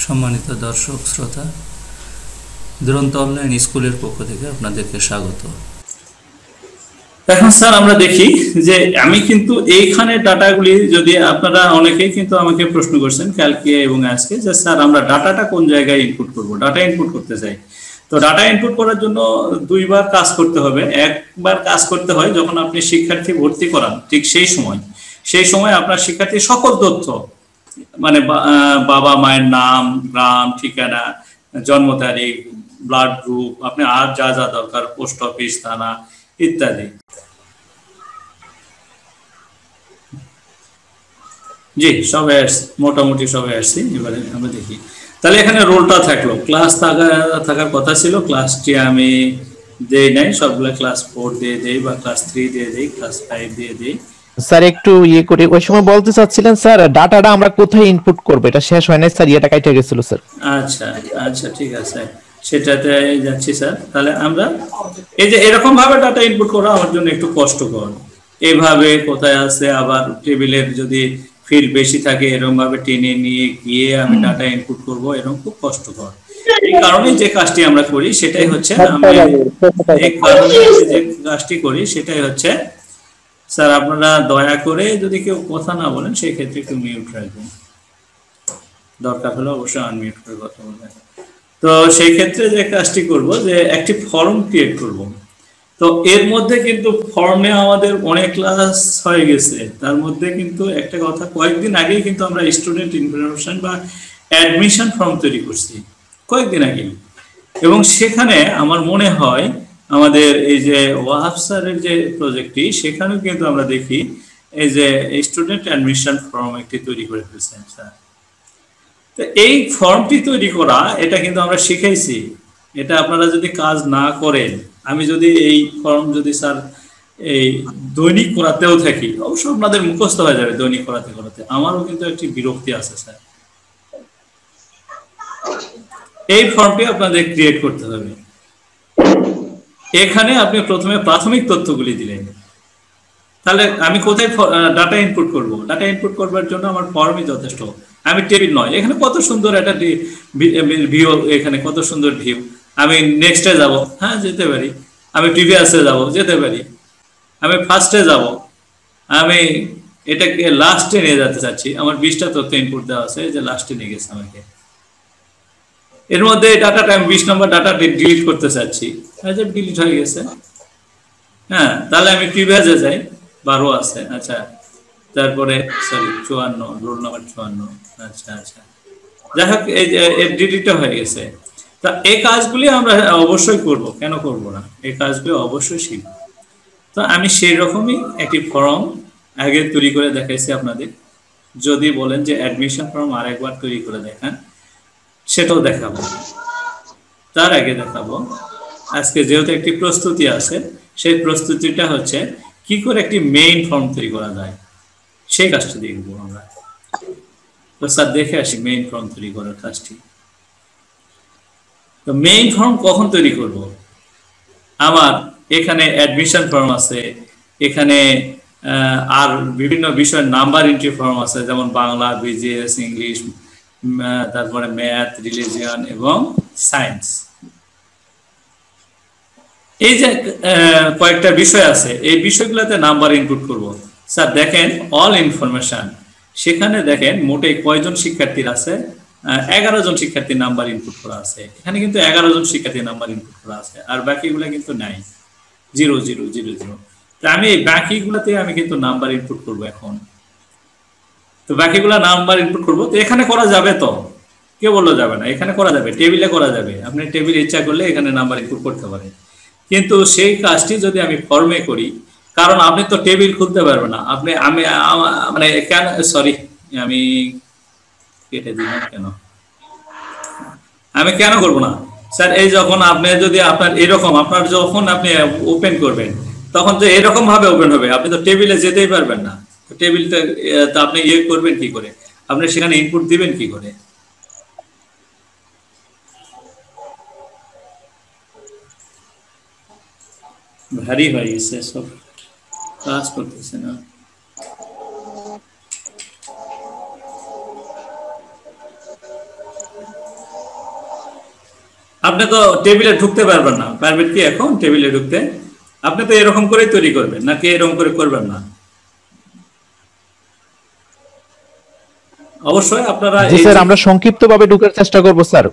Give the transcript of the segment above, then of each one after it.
সম্মানিত দর্শক শ্রোতা, দুরন্ত অনলাইন স্কুলের পক্ষ থেকে আপনাদেরকে স্বাগত। এখন স্যার আমরা দেখি যে আমি কিন্তু এইখানে ডাটাগুলি, যদি আপনারা অনেকেই কিন্তু আমাকে প্রশ্ন করছেন কালকে এবং আজকে, যে স্যার আমরা ডাটাটা কোন জায়গায় ইনপুট করব, ডাটা ইনপুট করতে চাই। তো ডাটা ইনপুট করার জন্য দুইবার কাজ করতে হবে। একবার কাজ করতে হয় যখন আপনি শিক্ষার্থী ভর্তি করান, ঠিক সেই সময় আপনার শিক্ষার্থীর সকল তথ্য, মানে বাবা মায়ের নাম, গ্রাম, ঠিকানা, জন্ম তারিখ, ব্লাড গ্রুপ, আপনি আর যা যা দরকার, পোস্ট অফিস, থানা ইত্যাদি। জি, সবাই আসছে, মোটামুটি সবাই আসছি। এবারে আমরা দেখি, তাহলে এখানে রোলটা থাকলো, ক্লাস থাকার কথা ছিল, ক্লাসটি আমি দেই নাই, সবগুলো ক্লাস 4 দিয়ে দেই, বা ক্লাস 3 দিয়ে দেই, ক্লাস 5 দিয়ে দেই। স্যার একটু ইয়ে করে ওই সময় বলতে চাচ্ছিলেন স্যার, ডাটাটা আমরা কোথায় ইনপুট করব, এটা শেষ হয় না স্যার, এটা কাইটা গেছিল স্যার। আচ্ছা আচ্ছা, ঠিক আছে, সেটাতে যাচ্ছি স্যার। তাহলে আমরা এই যে এরকম ভাবে ডাটা ইনপুট করা আমার জন্য একটু কষ্টকর। এইভাবে কোথায় আছে, আবার টেবিলের যদি ফিল্ড বেশি থাকে এরকম ভাবে টেনে নিয়ে গিয়ে আমি ডাটা ইনপুট করব, এরকম খুব কষ্টকর। এই কারণে যে কাজটি আমরা করি সেটাই হচ্ছে, আমি এই কারণে যে কাজটি করি সেটাই হচ্ছে, স্যার আপনারা দয়া করে যদি কেউ কথা না বলেন সেই ক্ষেত্রে একটু মিউট রাখবেন, দরকার হলে অবশ্যই আনমিউট করে কথা বলবেন। তো সেই ক্ষেত্রে যে কাজটি করব, যে একটি ফর্ম ক্রিয়েট করব। তো এর মধ্যে কিন্তু ফর্মে আমাদের অনেক ক্লাস হয়ে গেছে, তার মধ্যে কিন্তু একটা কথা, কয়েকদিন আগেই কিন্তু আমরা স্টুডেন্ট ইনফরমেশন বা অ্যাডমিশন ফর্ম তৈরি করছি, কয়েকদিন আগেই। এবং সেখানে আমার মনে হয় আমাদের এই যে ওয়াহাব স্যারের যে প্রজেক্টটি, সেখানেও কিন্তু আমরা দেখি এই যে স্টুডেন্ট অ্যাডমিশন ফর্ম একটি তৈরি করে ফেলছেন স্যার। তো এই ফর্মটি তৈরি করা, এটা কিন্তু আমরা শিখাইছি। এটা আপনারা যদি কাজ না করেন, আমি যদি এই ফর্ম যদি স্যার এই দৈনিক করাতেও থাকি, অবশ্য আপনাদের মুখস্থ হয়ে যাবে দৈনিক করাতে করাতে, আমারও কিন্তু একটি বিরক্তি আছে স্যার। এই ফর্মটি আপনাদের ক্রিয়েট করতে হবে। এখানে আপনি প্রথমে প্রাথমিক তথ্যগুলি দিলেন, তাহলে আমি কোথায় ডাটা ইনপুট করব? ডাটা ইনপুট করবার জন্য আমার ফর্মই যথেষ্ট, আমি টেবিল নয়। এখানে কত সুন্দর একটা ভিউ, এখানে কত সুন্দর ভিউ। আমি নেক্সটে যাব, হ্যাঁ যেতে পারি। আমি প্রিভিয়াসে যাব, যেতে পারি। আমি ফার্স্টে যাব, আমি এটাকে লাস্টে নিয়ে যেতে চাচ্ছি। আমার 20টা তথ্য ইনপুট দেওয়া আছে, যে লাস্টে নিয়ে গেছে আমাকে। এর মধ্যে ডাটাটা আমি 20 নম্বর ডাটা ডিলিট করতে চাচ্ছি, ডিলিট হয়ে গেছে। হ্যাঁ, তাহলে আমি প্রিভিয়াসে যাই, 12 আছে, আচ্ছা। তারপরে সরি 54, রোল নাম্বার 54, আচ্ছা আচ্ছা, যাই হোক এই যে এর ডিলিটটা হয়ে গেছে। তা এই কাজগুলি আমরা অবশ্যই করব, কেন করব না, এই কাজগুলি অবশ্যই শিখব। তো আমি সেই রকমই একটি ফর্ম আগে তৈরি করে দেখাইছি আপনাদের। যদি বলেন যে অ্যাডমিশন ফর্ম আরেকবার তৈরি করে দেখান, সেটাও দেখাবো। তার আগে দেখাবো আজকে যেহেতু একটি প্রস্তুতি আছে, সেই প্রস্তুতিটা হচ্ছে কি করে একটি মেইন ফর্ম তৈরি করা যায়, সেই কাজটা দেখবো আমরা। তো স্যার দেখে আসি মেইন ফর্ম তৈরি করার কাজটি। তো মেইন ফর্ম কখন তৈরি করব? আমার এখানে অ্যাডমিশন ফর্ম আছে, এখানে আর বিভিন্ন বিষয়ের নাম্বার এন্ট্রি ফর্ম আছে, যেমন বাংলা, বিজিএস, ইংলিশ, তারপরে ম্যাথ, রিলিজিয়ন এবং সায়েন্স। এই যে কয়েকটা বিষয় আছে, এই বিষয়গুলোতে নাম্বার ইনপুট করব। স্যার দেখেন অল ইনফরমেশন, সেখানে দেখেন মোটে কয়জন শিক্ষার্থীর আছে, 11 জন শিক্ষার্থীর নাম্বার ইনপুট করা আছে। এখানে কিন্তু 11 জন শিক্ষার্থীর নাম্বার ইনপুট করা আছে, আর বাকিগুলো কিন্তু নাই, 0 0 0 0। তা আমি এই বাকিগুলোতে আমি কিন্তু নাম্বার ইনপুট করব এখন। তো বাকিগুলো নাম্বার ইনপুট করব। তো এখানে করা যাবে তো? কে বললো যাবে না? এখানে করা যাবে, টেবিলে করা যাবে। আপনি টেবিলে ইচ্ছা করলে এখানে নাম্বার ইনপুট করতে পারেন, কিন্তু সেই কাজটি যদি আমি ফর্মে করি, কারণ আপনি তো টেবিল খুলতে পারবেন না। আপনি মানে কেন, সরি আমি কেটে দিলাম, কেন আমি কেন করব না স্যার? এই যখন আপনি যদি আপনার এরকম, আপনার যখন আপনি ওপেন করবেন, তখন তো এরকম ভাবে ওপেন হবে, আপনি তো টেবিলে যেতেই পারবেন না। টেবিলটা তো আপনি ইয়ে করবেন কি করে, আপনি সেখানে ইনপুট দিবেন কি করে? ভারী হয়ে গেছে, সব কাজ করতেছে না। আপনি তো টেবিলে ঢুকতে পারবেন না, পারবেন কি এখন টেবিলে ঢুকতে? আপনি তো এরকম করেই তৈরি করবেন নাকি এরকম করে করবেন না? অবশ্যই আপনারা জি এই স্যার, যে আমরা সংক্ষিপ্তভাবে ঢোকার চেষ্টা করব স্যার।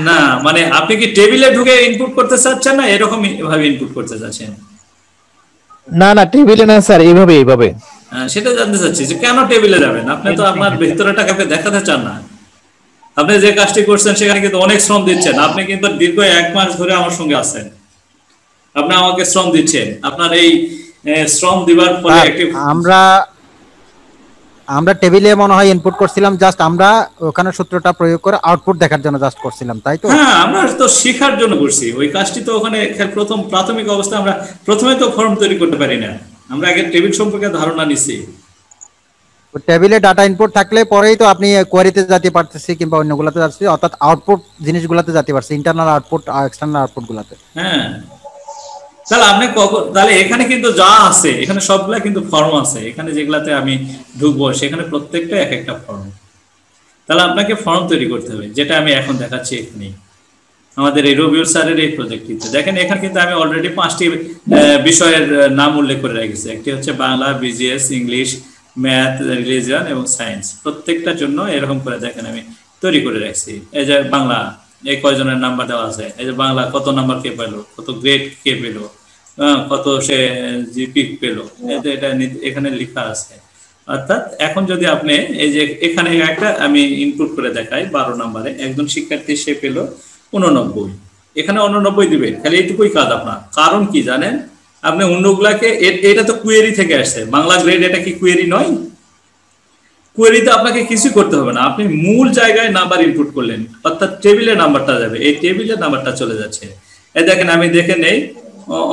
না মানে আপনি কি টেবিলে ঢুকে ইনপুট করতে চাচ্ছেন না এরকম ভাবে ইনপুট করতে চাচ্ছেন? না না, টেবিলে না স্যার, এইভাবে এইভাবে। সেটা জানতে চাচ্ছি যে কেন টেবিলে যাবেন? আপনি তো আপনার ভিতরেটাকে দেখাতে চান না। আপনি যে কাজটি করছেন সেখানে কিন্তু অনেক শ্রম দিচ্ছেন। আপনি কিন্তু দীর্ঘ 1 মাস ধরে আমার সঙ্গে আছেন, আপনি আমাকে শ্রম দিচ্ছেন। আপনার এই শ্রম দিবার ফলে স্যার একটি আমরা আমরা টেবিলে মনে হয় ইনপুট করছিলাম, জাস্ট আমরা ওখানে সূত্রটা প্রয়োগ করে আউটপুট দেখার জন্য জাস্ট করছিলাম, তাই তো? হ্যাঁ, আমরা তো শেখার জন্য করছি ওই কাজটি। তো ওখানে প্রথম প্রাথমিক অবস্থায় আমরা প্রথমে তো ফর্ম তৈরি করতে পারি না, আমরা আগে টেবিল সম্পর্কে ধারণা নিছি। টেবিলে ডাটা ইনপুট থাকলে পরেই তো আপনি কোয়ারিতে যেতে পারতেছি কিংবা অন্যগুলোতে যাচ্ছি, অর্থাৎ আউটপুট জিনিসগুলোতে যেতে পারছি, ইন্টারনাল আউটপুট এক্সটার্নাল আউটপুট গুলাতে। হ্যাঁ, তাহলে আপনি তাহলে এখানে কিন্তু যা আছে এখানে সবগুলা কিন্তু ফর্ম আছে, এখানে যেগুলাতে আমি ঢুকবো সেখানে প্রত্যেকটা এক একটা ফর্ম। তাহলে আপনাকে ফর্ম তৈরি করতে হবে, যেটা আমি এখন দেখাচ্ছি এখানে আমাদের এই রবিউল স্যারের এই প্রজেক্টটিতে। দেখেন এখানে কিন্তু আমি অলরেডি 5টি বিষয়ের নাম উল্লেখ করে রেখেছি। একটি হচ্ছে Bangla, BGS, English, math, religion এবং সায়েন্স। প্রত্যেকটার জন্য এরকম করে দেখেন আমি তৈরি করে রাখছি। এই যে বাংলা, এই কয়জনের নাম্বার দেওয়া আছে, এই যে বাংলা কত নাম্বার কে পেলো, কত গ্রেড কে পেলো, কত সে জিপি পেলো, এটা এখানে লেখা আছে। অর্থাৎ এখন যদি আপনি এই যে এখানে একটা আমি ইনপুট করে দেখাই 12 নম্বরে একজন শিক্ষার্থী সে পেল 89, এখানে 89 দিবে, খালি এইটুকুই কাজ আপনার। কারণ কি জানেন, আপনি অন্যগুলাকে এটা তো কুয়েরি থেকে আসছে, বাংলা গ্রেড, এটা কি কুয়েরি নয়? কুয়েরিতে আপনাকে কিছু করতে হবে না, আপনি মূল জায়গায় নাম্বার ইনপুট করলেন, অর্থাৎ টেবিলে নাম্বারটা যাবে, এই টেবিলে নাম্বারটা চলে যাচ্ছে। এই দেখেন আমি দেখে নেই,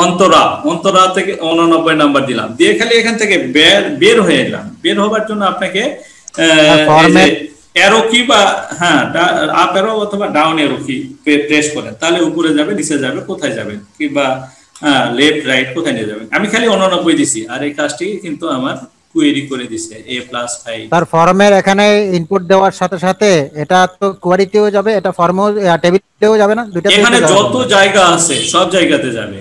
অন্তরা অন্তরা থেকে 89 নাম্বার দিলাম, দিয়ে খালি এখান থেকে বের হয়ে এলাম। বের হবার জন্য আপনাকে অ্যারো কি বা হ্যাঁ আপ অ্যারো অথবা ডাউন অ্যারো কি প্রেস করেন, তাহলে উপরে যাবে, নিচে যাবে, কোথায় যাবেন, কিংবা লেফট রাইট কোথায় নিয়ে যাবেন। আমি খালি 89 দিছি, আর এই কাজটি কিন্তু আমার কুয়েরি করে দিছে A+5। তার ফর্মের এখানে ইনপুট দেওয়ার সাথে সাথে এটা তো কোয়ারিতেও যাবে, এটা ফর্মেও টেবিলেও যাবে না, দুইটা এখানে যত জায়গা আছে সব জায়গাতে যাবে।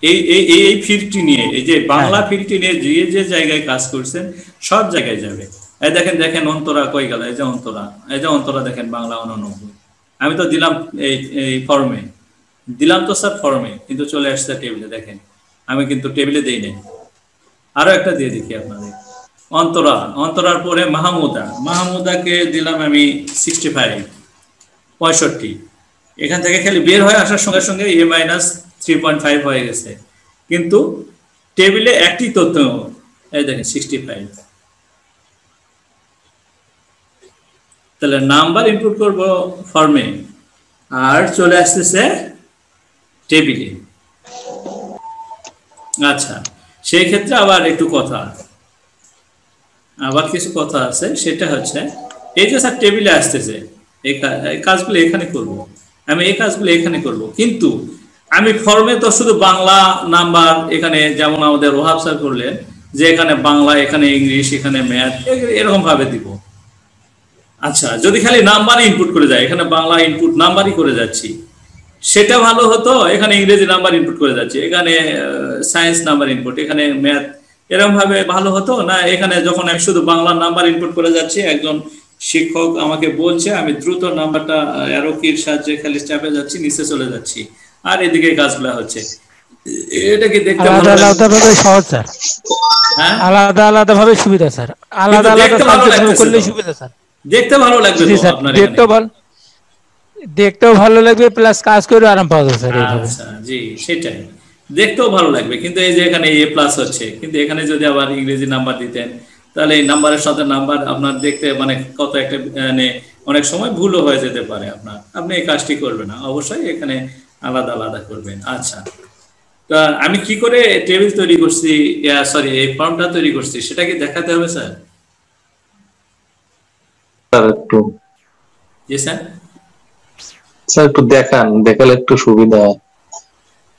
এই এই এই ফিল্ডটি নিয়ে, এই যে বাংলা ফিল্ডটি নিয়ে যে যে জায়গায় কাজ করছেন সব জায়গায় যাবে। এই দেখেন দেখেন অন্তরা কই গেল, এই যে অন্তরা, এই যে অন্তরা দেখেন বাংলা 89। আমি তো দিলাম এই ফর্মে, দিলাম তো স্যার ফর্মে, কিন্তু চলে আসছে টেবিলে। দেখেন আমি কিন্তু টেবিলে দেই নাই। আরো একটা দিয়ে দেখি আপনাদের, অন্তরা, অন্তরার পরে মাহমুদা, মাহমুদাকে দিলাম আমি 65। এখান থেকে খালি বের হয়ে আসার সঙ্গে সঙ্গে A-3.5 হয়ে গেছে, কিন্তু টেবিলে একটি তথ্য, এই দেখেন 65। তাহলে নাম্বার ইনপুট করব ফর্মে, আর চলে আসতেছে টেবিলে। আচ্ছা, সেই ক্ষেত্রে আবার একটু কথা, আবার কিছু কথা আছে, সেটা হচ্ছে এই যে স্যার টেবিলে আসতেছে, এই কাজগুলো এখানে করব, আমি এই কাজগুলো এখানে করব, কিন্তু আমি ফর্মে তো শুধু বাংলা নাম্বার, এখানে যেমন আমাদের ওহাব স্যার করলেন যে এখানে বাংলা, এখানে ইংলিশ, এখানে ম্যাথ, এরকম ভাবে দিব। আচ্ছা, যদি খালি নাম্বার ইনপুট করে যায়, এখানে বাংলা ইনপুট নাম্বারই করে যাচ্ছি, সেটা ভালো হতো। এখানে ইংরেজি নাম্বার ইনপুট করে যাচ্ছি, এখানে সায়েন্স নাম্বার ইনপুট, এখানে ম্যাথ, এরকম ভাবে ভালো হতো না? এখানে যখন আমি শুধু বাংলা নাম্বার ইনপুট করে যাচ্ছি, একজন শিক্ষক আমাকে বলছে, আমি দ্রুত নাম্বারটা অ্যারো কির সাহায্যে খালি চাপে যাচ্ছি, নিচে চলে যাচ্ছি, আর এদিকে কাজগুলো হচ্ছে। এটা কি দেখতে আলাদা আলাদা ভাবে সহজ স্যার, হ্যাঁ আলাদা আলাদা ভাবে সুবিধা স্যার, আলাদা আলাদা সাবজেক্ট করলে সুবিধা স্যার। দেখতে ভালো লাগবে তো আপনার, দেখতেও ভালো লাগবে, প্লাস কাজ করে আরাম পাওয়া যাবে স্যার এইভাবে। আচ্ছা জি, সেটাই, দেখতেও ভালো লাগবে। কিন্তু এই যে এখানে A+ হচ্ছে, কিন্তু এখানে যদি আবার ইংরেজি নাম্বার দিতেন, তাহলে এই নাম্বারের সাথে নাম্বার আপনার দেখতে মানে কত একটা মানে অনেক সময় ভুলও হয়ে যেতে পারে আপনার। আপনি এই কাজটি করবেন না, অবশ্যই এখানে আলাদা আলাদা করবেন। আচ্ছা, তা আমি কি করে টেবিল তৈরি করছি, সরি এই ফর্মটা তৈরি করছি, সেটা কি দেখাতে হবে স্যার? একটু জি স্যার, স্যার একটু দেখান, দেখালে একটু সুবিধা হয়।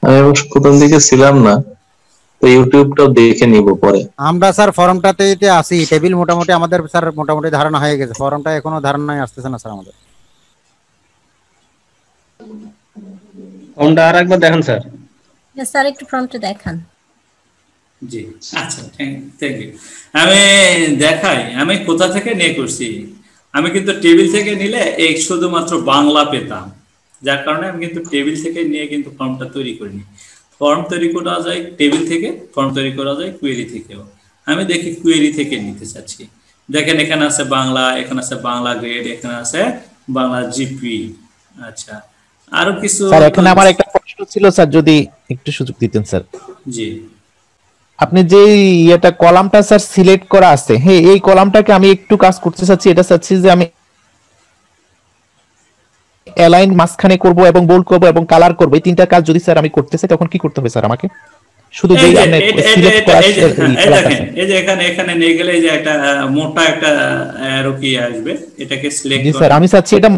আমি অবশ্য প্রথম দিকে ছিলাম না, তো ইউটিউবটাও দেখে নিব পরে। আমরা স্যার ফর্মটাতে আসি, টেবিল মোটামুটি আমাদের স্যার মোটামুটি ধারণা হয়ে গেছে, ফর্মটা এখনো ধারণায় আসতেছে না স্যার আমাদের। ফর্মটা আর একবার দেখেন স্যার। স্যার একটু ফর্মটা দেখান। জি আচ্ছা, থ্যাংক ইউ। আমি দেখাই আমি কোথা থেকে নিয়ে করছি। আমি কিন্তু টেবিল থেকে নিলে এই শুধুমাত্র বাংলা পেতাম, যার কারণে আমি কিন্তু টেবিল থেকে নিয়ে কিন্তু ফর্মটা তৈরি করিনি। ফর্ম তৈরি করা যায় টেবিল থেকে, ফর্ম তৈরি করা যায় কোয়েরি থেকেও। আমি দেখি কোয়েরি থেকে নিতে চাচ্ছি। দেখেন এখানে আছে বাংলা, এখানে আছে বাংলা গ্রেড, এখানে আছে বাংলা জিপি। আচ্ছা, আরো কিছু স্যার এখানে আমার একটা প্রশ্ন ছিল স্যার, যদি একটু সুযোগ দিতেন স্যার। জি, আপনি যে এটা কলামটা স্যার সিলেক্ট করা আছে, হ্যাঁ এই কলামটাকে আমি একটু কাজ করতে চাচ্ছি, এটা চাচ্ছি যে আমি অ্যালাইন মাঝখানে করব এবং বোল্ড করব এবং কালার করব, এই তিনটা কাজ যদি স্যার আমি করতে চাই তখন কি করতে হবে স্যার আমাকে? শুধু যেই আপনি সিলেক্ট করা দেখেন এই যে এখানে নিয়ে গেলে এই যে একটা মোটা একটা অ্যারো কি আসবে, এটাকে সিলেক্ট জি স্যার আমি চাচ্ছি এটা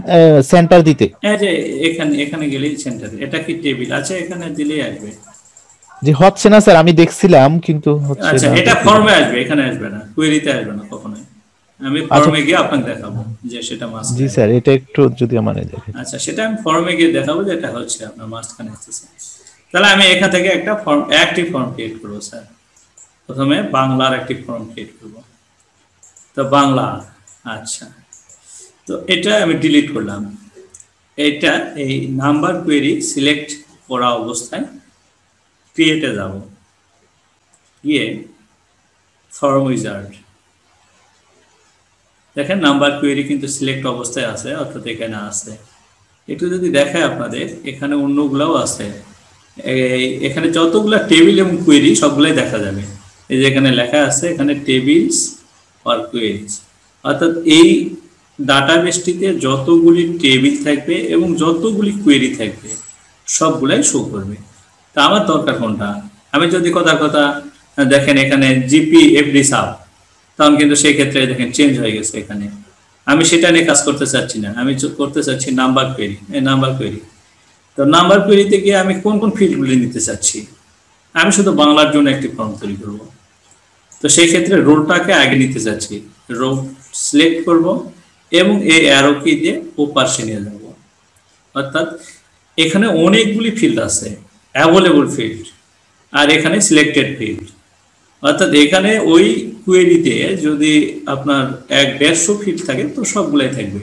সেন্টার দিতে। এই যে এখানে গেলেই সেন্টার, এটা কি টেবিল আছে, এখানে দিলেই আসবে। জি হচ্ছে না স্যার, আমি দেখছিলাম কিন্তু হচ্ছে আচ্ছা, না। এটা ফর্মে আসবে, এখানে আসবে না, কোয়েরিতে আসবে না কখনোই। আমি ফর্মে গিয়ে আপনাকে দেখাবো যে সেটা মাস্টার। জি স্যার এটা একটু যদি আমানে দেখেন। আচ্ছা, সেটা আমি ফর্মে গিয়ে দেখাবো যে এটা হচ্ছে আপনার মাঝখানে আসতেছে। তাহলে আমি এখান থেকে একটা ফর্ম, অ্যাক্টিভ ফর্ম ক্রিয়েট করবো স্যার। প্রথমে বাংলার একটি ফর্ম ক্রিয়েট করব। তো বাংলা, আচ্ছা, তো এটা আমি ডিলিট করলাম। এটা এই নাম্বার কোয়েরি সিলেক্ট করা অবস্থায় ক্রিয়েটে যাব, গিয়ে ফর্ম উইজার্ড, দেখেন নাম্বার কোয়েরি কিন্তু সিলেক্ট অবস্থায় আছে, অর্থাৎ এখানে আছে। একটু যদি দেখায় আপনাদের, এখানে অন্যগুলোও আছে। এখানে যতগুলা টেবিল এবং কোয়েরি সবগুলাই দেখা যাবে। এই যে এখানে লেখা আছে, এখানে টেবিলস অর কোয়েরিজ, অর্থাৎ এই ডাটাবেসটিতে যতগুলি টেবিল থাকবে এবং যতগুলি কোয়েরি থাকবে সবগুলাই শো করবে। তা আমার দরকার কোনটা? আমি যদি কথা দেখেন এখানে জিপি এফডি সাব, তখন কিন্তু সেই ক্ষেত্রে দেখেন চেঞ্জ হয়ে গেছে। এখানে আমি সেটা নিয়ে কাজ করতে চাচ্ছি না, আমি করতে চাচ্ছি নাম্বার কোয়েরি। এই নাম্বার কোয়েরি, তো নাম্বার কোয়েরিতে গিয়ে আমি কোন কোন ফিল্ডগুলি নিতে চাচ্ছি, আমি শুধু বাংলার জন্য একটি ফর্ম তৈরি করব। তো সেই ক্ষেত্রে রোলটাকে আগে নিতে চাচ্ছি, রোল সিলেক্ট করব এবং এই অ্যারো কি দিয়ে ও পাশে নিয়ে যাব। অর্থাৎ এখানে অনেকগুলি ফিল্ড আছে, অ্যাভেলেবল ফিল্ড, আর এখানে সিলেক্টেড ফিল্ড। অর্থাৎ এখানে ওই কোয়েরিতে যদি আপনার 150 ফিল্ড থাকে তো সবগুলাই থাকবে।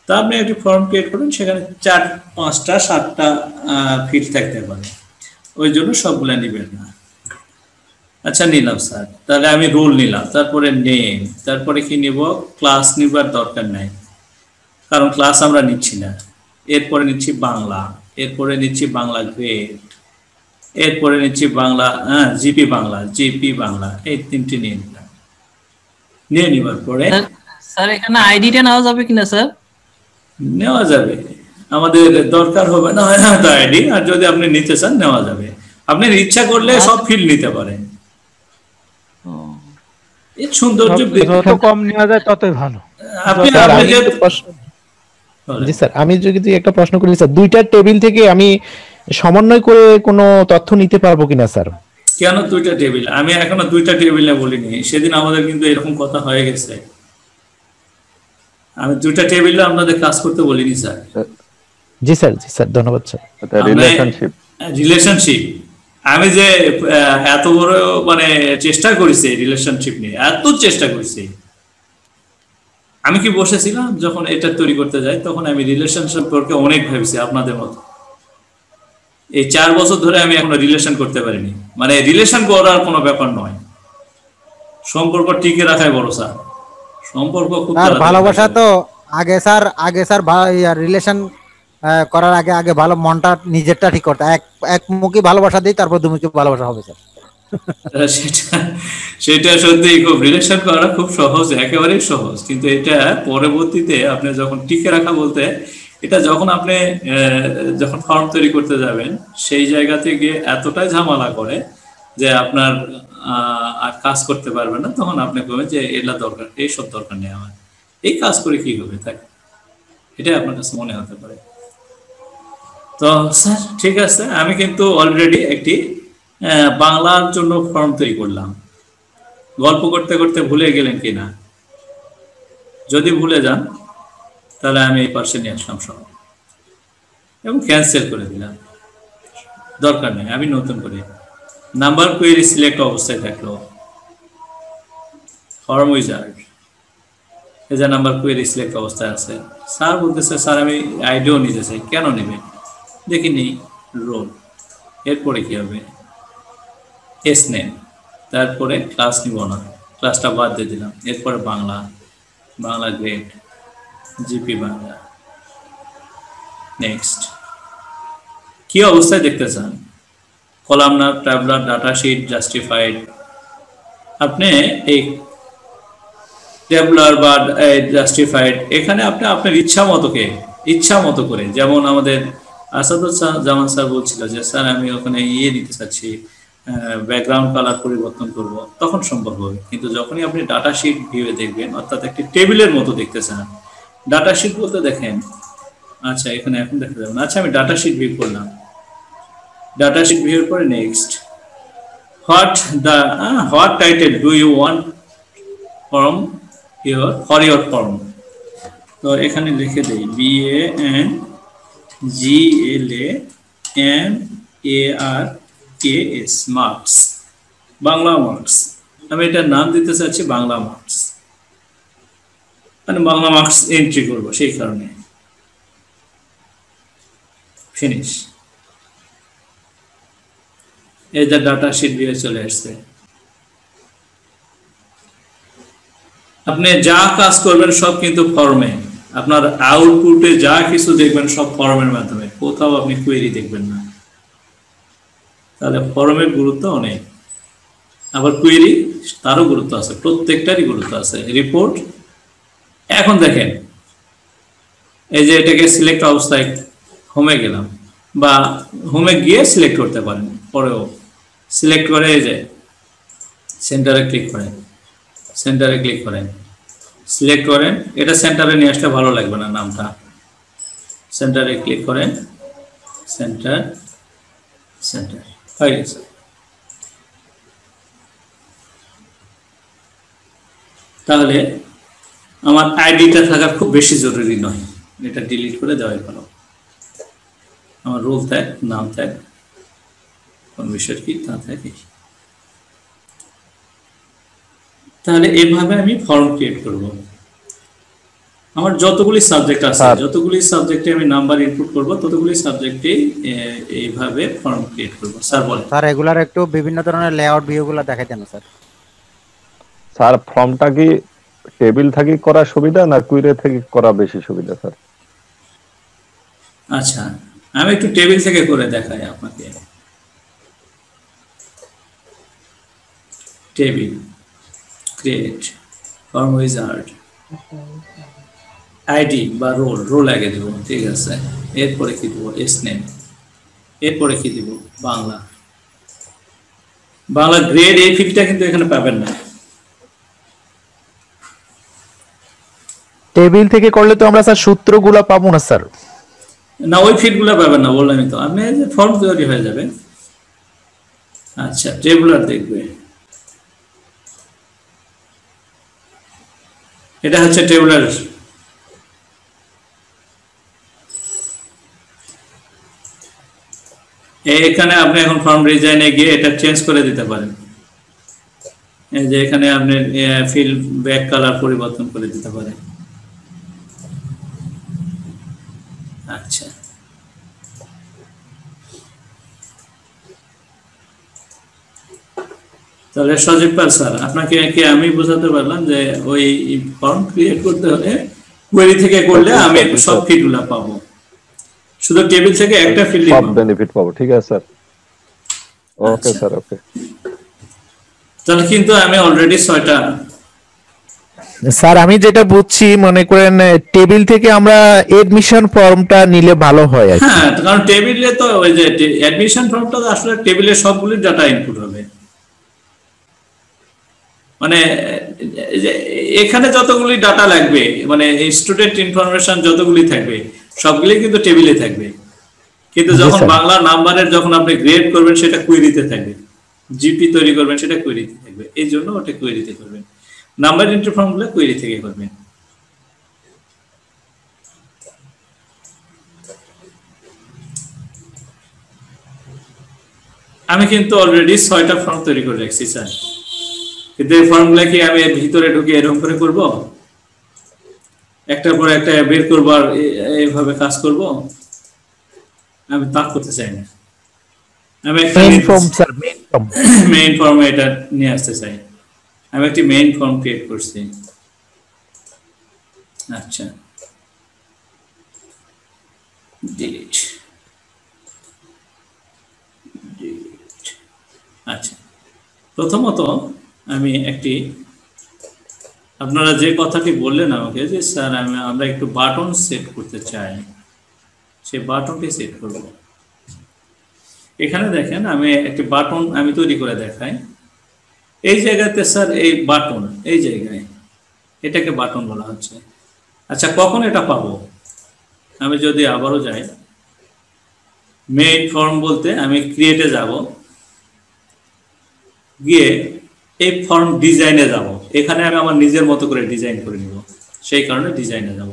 তা আপনি একটি ফর্ম ক্রিয়েট করবেন, সেখানে 4, 5টা, 7টা ফিল্ড থাকতে পারে, ওই জন্য সবগুলা নেবেন না। আচ্ছা নিলাম স্যার, তাহলে আমি রোল নিলাম, তারপরে নেম, তারপরে কি নিব, ক্লাস নিবার দরকার নাই কারণ ক্লাস আমরা নিচ্ছি না। এরপরে নিচ্ছি বাংলা, এরপরে নিচ্ছি বাংলা গ্রেড, এরপরে নিচ্ছি বাংলা জিপি বাংলা, এই তিনটি নিয়ে নিলাম। নিয়ে নিবার পরে স্যার এখানে আইডিটা নেওয়া যাবে কিনা স্যার? নেওয়া যাবে, আমাদের দরকার হবে না হয়তো আইডি, আর যদি আপনি নিতে চান নেওয়া যাবে। আপনি ইচ্ছা করলে সব ফিল্ড নিতে পারেন। এই সৌন্দর্য যত কম নেওয়া যায় ততই ভালো। জি স্যার আমি যদি একটা প্রশ্ন করি স্যার, দুইটা টেবিল থেকে আমি সমন্বয় করে কোনো তথ্য নিতে পারবো কিনা স্যার? কেন দুইটা টেবিল? আমি এখনো দুইটা টেবিলে বলিনি, সেদিন আমাদের কিন্তু এরকম কথা হয়ে গেছে। আমি দুইটা টেবিলে আপনাদের কাজ করতে বলিনি স্যার। জি স্যার ধন্যবাদ স্যার। রিলেশনশিপ আমি যে এত বড় মানে চেষ্টা করেছি রিলেশনশিপ নিয়ে, এত চেষ্টা করেছি। আমি কি বসেছিলাম যখন এটা তৈরি করতে যাই, তখন আমি রিলেশন সম্পর্কে অনেক ভেবেছি আপনাদের মতো। এই 4 বছর ধরে আমি এখনো রিলেশন করতে পারিনি। মানে রিলেশন করার কোনো ব্যাপার নয়, সম্পর্ক টিকে রাখাই বড় স্যার। সম্পর্ক খুব ভালোবাসা তো আগে স্যার রিলেশন করার আগে ভালো মনটা নিজেরটা ঠিক করতে, একমুখী ভালোবাসা দিই, তারপর দুমুখী ভালোবাসা হবে স্যার। সেটা সত্যি খুব, রিলেশন করা খুব সহজ, একেবারেই সহজ, কিন্তু এটা পরবর্তীতে আপনি যখন টিকে রাখা বলতে, এটা যখন আপনি যখন ফর্ম তৈরি করতে যাবেন সেই জায়গাতে গিয়ে এতটাই ঝামেলা করে যে আপনার আর কাজ করতে পারবেন না। তখন আপনি বলবেন যে এটা দরকার, এইসব দরকার নেই আমার, এই কাজ করে কি হবে, তাই এটাই আপনার কাছে মনে হতে পারে। তো স্যার ঠিক আছে, আমি কিন্তু অলরেডি একটি বাংলার জন্য ফর্ম তৈরি করলাম। গল্প করতে করতে ভুলে গেলেন কিনা? যদি ভুলে যান তাহলে আমি এই পাশে নিয়ে আসলাম সব। এবং ক্যান্সেল করে দিলাম, দরকার নেই। আমি নতুন করে নাম্বার কোয়েরি সিলেক্ট অবস্থায় থাকলো, ফর্ম উইজার্ড, এই যে নাম্বার কোয়েরি সিলেক্ট অবস্থায় আছে। স্যার বলতেছে স্যার আমি আইডিও নিতে চাই, কেন নেবে দেখিনি, রোল, এরপরে কি হবে, এস নেম, তারপরে ক্লাস নিব না, ক্লাসটা বাদ দিয়ে দিলাম। এরপরে Bangla, Bangla grade, GP Bangla, next. কি অবস্থায় দেখতে চান, কলামনার, ট্যাবলার, ডাটা শিট, জাস্টিফাইড। আপনি এই ট্যাবলার বা জাস্টিফাইড এখানে আপনি আপনার ইচ্ছা মতো করে, যেমন আমাদের আসাদুজ্জামান স্যার বলছিল যে স্যার আমি ওখানে দিতে চাচ্ছি, ব্যাকগ্রাউন্ড কালার পরিবর্তন করব, তখন সম্ভব হবে। কিন্তু যখনই আপনি ডাটা শিট ভিউয়ে দেখবেন, অর্থাৎ একটি টেবিলের মতো দেখতে চান, ডাটা শিট বলতে দেখেন, আচ্ছা এখানে এখন দেখা যাবে না। আচ্ছা আমি ডাটা শিট ভিউ করলাম, ডাটা শিট ভিউর পরে next, what title do you want for your form. তো এখানে লিখে দেই BANGLAMARKS, মার্কস, বাংলা মার্কস। আমি এটার নাম দিতে চাচ্ছি বাংলা মার্কস, মানে বাংলা মার্কস এন্ট্রি করব, সেই কারণে ফিনিশ। এই যে ডাটা শিট দিয়ে চলে আসছে। আপনি যা কাজ করবেন সব কিন্তু ফর্মে, আপনার আউটপুটে যা কিছু দেখবেন সব ফর্মের মাধ্যমে, কোথাও আপনি কোয়েরি দেখবেন না। তাহলে ফর্মের গুরুত্ব অনেক, আবার কোয়েরি তারও গুরুত্ব আছে, প্রত্যেকটারই গুরুত্ব আছে। রিপোর্ট, এখন দেখেন এই যে এটাকে সিলেক্ট অবস্থায় হোমে গেলাম, বা হোমে গিয়ে সিলেক্ট করতে পারেন, পরেও সিলেক্ট করে এই যে সেন্টারে ক্লিক করেন, সেন্টারে ক্লিক করেন, সিলেক্ট করেন। এটা সেন্টারে নিয়ে আসলে ভালো লাগবে না নামটা, সেন্টারে ক্লিক করেন, সেন্টার হয়ে গেছে। তাহলে আমার আইডিটা থাকা খুব বেশি জরুরি নয়, এটা ডিলিট করে দেওয়াই ভালো। আমার রোল থাক, নাম থাক, কোন বিষয় কি তা থাকে। তাহলে এইভাবে আমি ফর্ম ক্রিয়েট করব। আমার যতগুলি সাবজেক্ট আছে, যতগুলি সাবজেক্টে আমি নাম্বার ইনপুট করব, ততগুলি সাবজেক্টে এইভাবে ফর্ম ক্রিয়েট করব। স্যার বলেন। স্যার এগুলার একটু বিভিন্ন ধরনের লেআউট ভিউগুলো দেখাই দেন স্যার। স্যার ফর্মটা কি টেবিল থেকে করা সুবিধা না কুইরি থেকে করা বেশি সুবিধা স্যার? আচ্ছা আমি একটু টেবিল থেকে করে দেখাই আপনাকে। Table create, form wizard, ID বা রোল আগে দেব, ঠিক আছে। এরপরে কি দেব, এস নেম, এরপরে কি দিব, বাংলা, বাংলা গ্রেড। এই ফিল্ডটা কিন্তু এখানে পাবেন না। টেবিল থেকে করলে তো আমরা স্যার সূত্রগুলো পাবো না স্যার। না ওই ফিল্ডগুলো পাবেন না, বললামই তো। আপনি যে ফর্ম তৈরি হয়ে যাবে। আচ্ছা টেবুলার দেখবে, এটা হচ্ছে টেবুলার। এখানে আপনি এখন ফর্ম ডিজাইনে গিয়ে এটা চেঞ্জ করে দিতে পারেন। এই যে এখানে আপনি ফিল ব্যাক কালার পরিবর্তন করে দিতে পারেন। আচ্ছা তাহলে সজীব পাল স্যার, আপনাকে কি আমি বোঝাতে পারলাম যে ওই ফর্ম ক্রিয়েট করতে হলে কোয়েরি থেকে করলে আমি সব ফিল্ডগুলো পাবো, শুধু টেবিল থেকে একটা ফিল্ড সব বেনিফিট পাবো। ঠিক আছে স্যার, ওকে স্যার, ওকে। তাহলে কিন্তু আমি অলরেডি 6টা। স্যার আমি যেটা বুঝছি, মনে করেন টেবিল থেকে আমরা এডমিশন ফর্মটা নিলে ভালো হয় আর কি। হ্যাঁ, কারণ টেবিলে তো ওই যে অ্যাডমিশন ফর্মটা আসলে টেবিলে সবগুলো ডাটা ইনপুট হবে। মানে এখানে যতগুলি ডাটা লাগবে, মানে স্টুডেন্ট ইনফরমেশন যতগুলি থাকবে সবগুলি কিন্তু টেবিলে থাকবে। কিন্তু যখন বাংলা নাম্বারের যখন আপনি গ্রেড করবেন সেটা কোয়েরিতে থাকবে, জিপি তৈরি করবেন সেটা কোয়েরিতে থাকবে। এই জন্য ওটা কোয়েরিতে করবেন, নাম্বার এন্ট্রি ফর্মগুলো কোয়েরি থেকে করবেন। আমি কিন্তু অলরেডি 6টা ফর্ম তৈরি করে রাখছি স্যার, কিন্তু এই ফর্মগুলো কি আমি এর ভিতরে ঢুকে এরকম করে করব, একটার পর একটা বের করব আর এইভাবে কাজ করব? আমি তা করতে চাই না। আমি একটা মেইন ফর্ম স্যার, মেইন ফর্মে এটা নিয়ে আসতে চাই। আমি একটি মেইন ফর্ম ক্রিয়েট করছি। আচ্ছা, ডিলিট। আচ্ছা, প্রথমত আমি একটি, আপনারা যে কথাটি বললেন আমাকে যে স্যার আমরা একটু বাটন সেট করতে চাই, সেই বাটনটি সেট করব। এখানে দেখেন আমি একটি বাটন আমি তৈরি করে দেখাই। এই জায়গাতে স্যার এই বাটন, এই জায়গায় এটাকে বাটন বলা হচ্ছে। আচ্ছা, কখন এটা পাবো? আমি যদি আবারও যাই মেইন ফর্ম বলতে, আমি ক্রিয়েটে যাব, গিয়ে এই ফর্ম ডিজাইনে যাব। এখানে আমি আমার নিজের মতো করে ডিজাইন করে নিব, সেই কারণে ডিজাইনে যাব।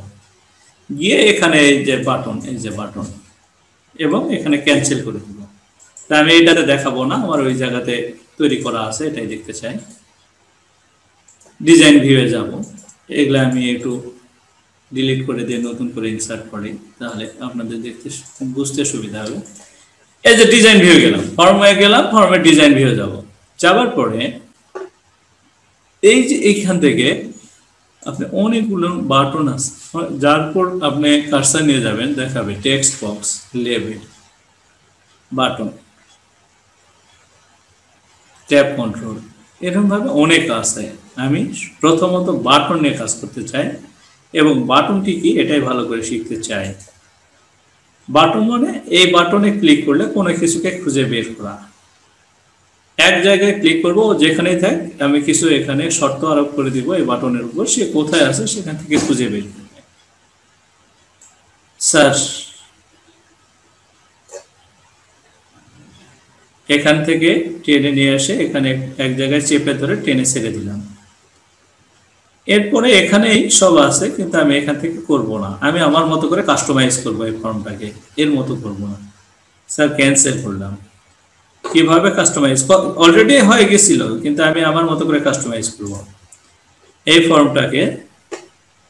গিয়ে এখানে এই যে বাটন, এই যে বাটন, এবং এখানে ক্যান্সেল করে দিব। তা আমি এটাতে দেখাবো না, আমার ওই জায়গাতে তৈরি করা আছে, এটাই দেখতে চাই। ডিজাইন ভিউয়ে যাব, এগুলো আমি একটু ডিলিট করে দিয়ে নতুন করে ইনসার্ট করি, তাহলে আপনাদের দেখতে বুঝতে সুবিধা হবে। এই যে ডিজাইন ভিউ গেলাম, ফর্মে গেলাম, ফর্মে ডিজাইন ভিউ যাব। যাবার পরে এই যে এইখান থেকে আপনি অনেকগুলো বাটন আছে, যার পর আপনি কার্সার নিয়ে যাবেন, দেখাবে text box, label, button, tab control, এরকম ভাবে অনেক আছে। আমি প্রথমত বাটন নিয়ে কাজ করতে চাই এবং বাটনটি কি এটাই ভালো করে শিখতে চাই। বাটন মানে এই বাটনে ক্লিক করলে কোনো কিছুকে খুঁজে বের করা। এক জায়গায় ক্লিক করব, যেখানেই থাক আমি কিছু এখানে শর্ত আরোপ করে দিব এই বাটনের উপর, সে কোথায় আছে সেখান থেকে খুঁজে বের করবে। স্যার এখান থেকে টেনে নিয়ে আসে এখানে এক জায়গায় চেপে ধরে টেনে ছেড়ে দিলাম। এরপরে এখানেই সব আছে, কিন্তু আমি এখান থেকে করব না, আমি আমার মতো করে কাস্টমাইজ করব এই ফর্মটাকে, এর মতো করব না। স্যার ক্যান্সেল করলাম। কিভাবে কাস্টমাইজ? অলরেডি হয়ে গেছিল, কিন্তু আমি আমার মতো করে কাস্টমাইজ করব। এই ফর্মটাকে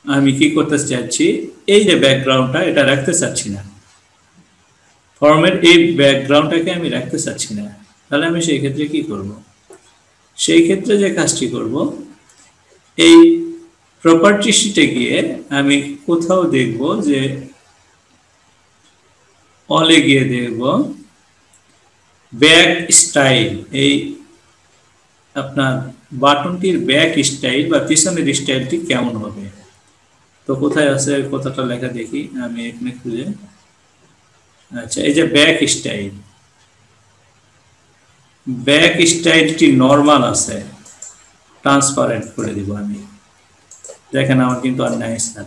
আমি কি করতে চাচ্ছি, এই যে ব্যাকগ্রাউন্ডটা এটা রাখতে চাচ্ছি না, ফর্মের এই ব্যাকগ্রাউন্ডটাকে আমি রাখতে চাচ্ছি না। তাহলে আমি সেই ক্ষেত্রে কি করব? সেই ক্ষেত্রে যে কাজটি করব, এই প্রপার্টি শিটে গিয়ে আমি কোথাও দেখব যে অলে গিয়ে দেখব ব্যাক স্টাইল, এই আপনার বাটনটির ব্যাক স্টাইল বা পিছনের স্টাইলটি কেমন হবে। তো কোথায় আছে কথাটা লেখা দেখি আমি এখানে খুঁজে। আচ্ছা, এই যে ব্যাক স্টাইল, ব্যাক স্টাইলটি নরমাল আছে, ট্রান্সপারেন্ট করে দিব আমি। দেখেন আমার কিন্তু আর নাই স্যার।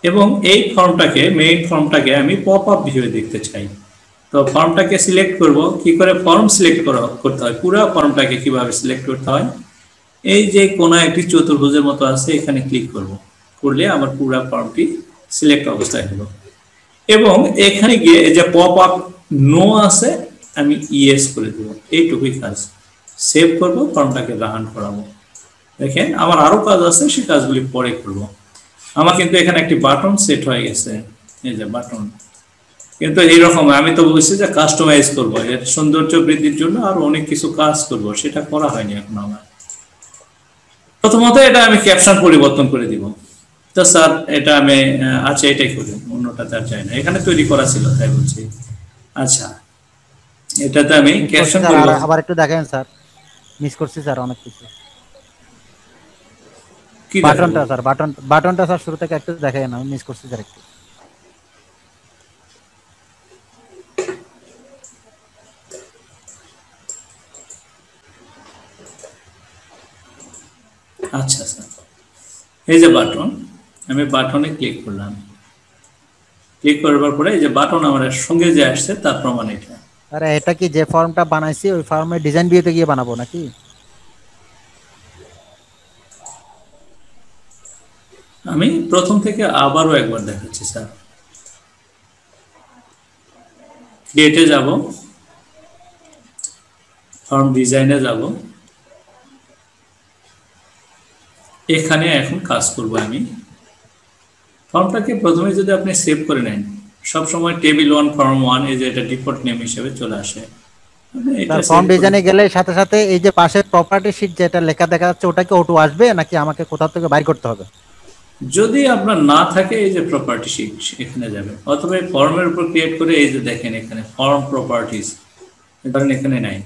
এবং এই ফর্মটাকে, মেইন ফর্মটাকে আমি পপ আপ ভিউয়ে দেখতে চাই। তো ফর্মটাকে সিলেক্ট করব, কি করে ফর্ম সিলেক্ট করতে হয়, পুরো ফর্মটাকে কিভাবে সিলেক্ট করতে হয়, এই যে কোনা একটি চতুর্ভুজের মতো আছে, এখানে ক্লিক করব, করলে আমার পুরো ফর্মটি সিলেক্ট অবস্থায় হলো। এবং এখানে গিয়ে এই যে পপ আপ নো আছে, আমি ইয়েস করে দেব, এইটুকুই কাজ। সেভ করব, ফর্মটাকে রান করাবো। দেখেন আমার আরো কাজ আছে, সেই কাজগুলি পরে করব। আমার কিন্তু এখানে একটি বাটন সেট হয়ে গেছে, এই যে বাটন। কিন্তু এইরকম আমি তো বলছি যে কাস্টমাইজ করব, এর সৌন্দর্য বৃদ্ধির জন্য আর অনেক কিছু কাজ করব, সেটা করা হয়নি এখন আমার। প্রথমত এটা আমি ক্যাপশন পরিবর্তন করে দিব। তো স্যার এটা আমি আচ্ছা এটাই করি, অন্যটা তার চাই না, এখানে তৈরি করা ছিল তাই বলছি। আচ্ছা, এটাতে আমি ক্যাপশন আবার একটু দেখেন স্যার, মিস করছি স্যার অনেক কিছু। কি বাটনটা স্যার, বাটনটা স্যার শুরু থেকে একটু দেখেন, আমি মিস করছি স্যার একটু। আচ্ছা স্যার, এই যে বাটন, আমি বাটনে ক্লিক করলাম। ক্লিক করবার পরে এই যে বাটন আমার সঙ্গে যে আসছে তার প্রমাণ এটা। আরে এটা কি যে ফর্মটা বানাইছি ওই ফর্মে ডিজাইন ভিউতে গিয়ে বানাবো নাকি? আমি প্রথম থেকে আবারও একবার দেখাচ্ছি স্যার। ক্রিয়েটে যাব, ফর্ম ডিজাইনে যাব, এখানে এখন কাজ করব আমি। ফর্মটাকে প্রথমে যদি আপনি সেভ করে নেন, সব সময় টেবিল 1 ফর্ম 1 এই যে এটা ডিফল্ট নেম হিসেবে চলে আসে। এটা ফর্ম ডিজাইনে গেলে সাথে সাথে এই যে পাশে প্রপার্টি শীট যেটা লেখা দেখা যাচ্ছে ওটা কি অটো আসবে নাকি আমাকে কোথা থেকে বাইর করতে হবে? যদি আপনার না থাকে এই যে প্রপার্টি শীট এখানে যাবে, অথবা ফর্মের উপর ক্রিয়েট করে এই যে দেখেন এখানে ফর্ম প্রপার্টিজ, ধরেন এখানে নাই,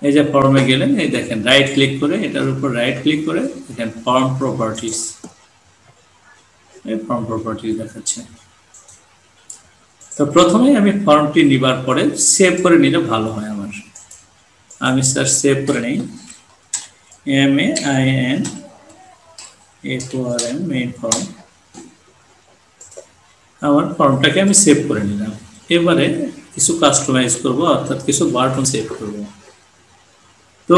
এই যে ফর্মে গেলেন, এই দেখেন রাইট ক্লিক করে এটার উপর রাইট ক্লিক করে দেখেন ফর্ম প্রপার্টিজ, এই ফর্ম প্রপার্টিজ দেখাচ্ছে। তো প্রথমে আমি ফর্মটি নিবার পরে সেভ করে নিলে ভালো হয় আমার। আমি স্যার সেভ করে নেই, MAIN মেইন ফর্ম, আমার ফর্মটাকে আমি সেভ করে নিলাম। এবারে কিছু কাস্টমাইজ করব, অর্থাৎ কিছু বাটন সেভ করব। তো